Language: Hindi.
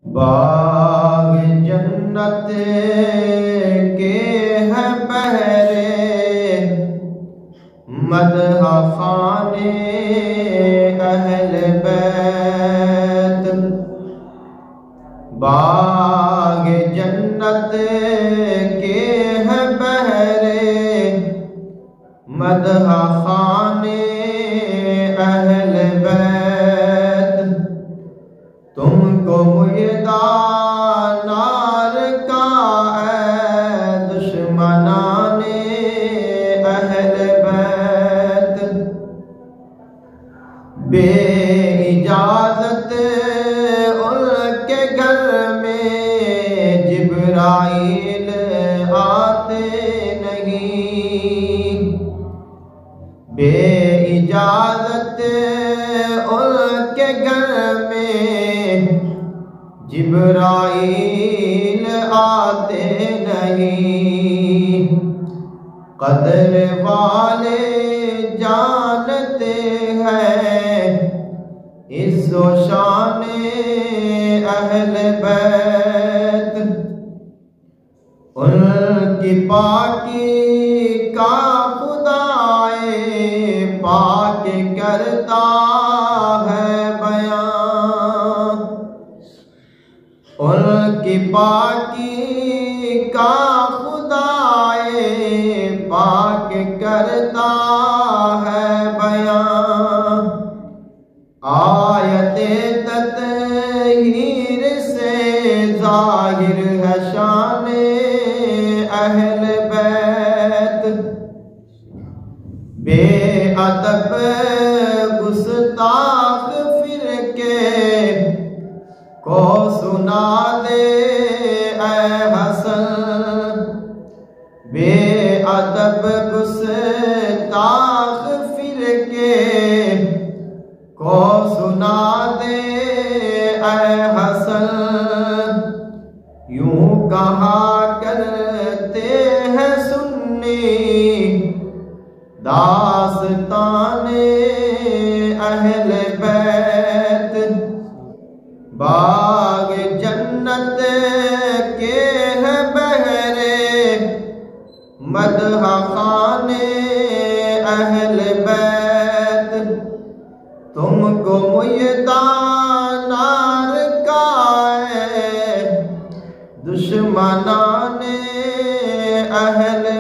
बाग जन्नत के हैं पहरे, मदह खाने अहले बैत। बाग जन्नत के हैं पहरे, मदह खाने अहले बैत। तुमको मुयदा नार का है दुश्मनाने अहले बैत। बे इजाजत उनके घर में जिब्राइल आते नहीं। बे इजाजत उनके घर में जिब्राइल आते नहीं। कदर वाले जानते हैं इज़्ज़ो शाने अहले बैत। उनकी पाकी का खुदाए पाक करता है बयां। उनकी पाकी का खुदाए पाक करता है बयां। आयते तत्हीर से जाहिर है शाने अहले बैत। बेअदब गुस्ताख फिरके को सुना दे ऐ हसन। बेअदब गुस्ताख फिरके को सुना दे ऐ हसन। यूं कहा करते हैं सुन्नी दास्ताने अहले बैत। बाग जन्नत के हैं बहरे, मदह खाने अहले बैत। तुमको मुयदा नार का है दुश्मनाने अहले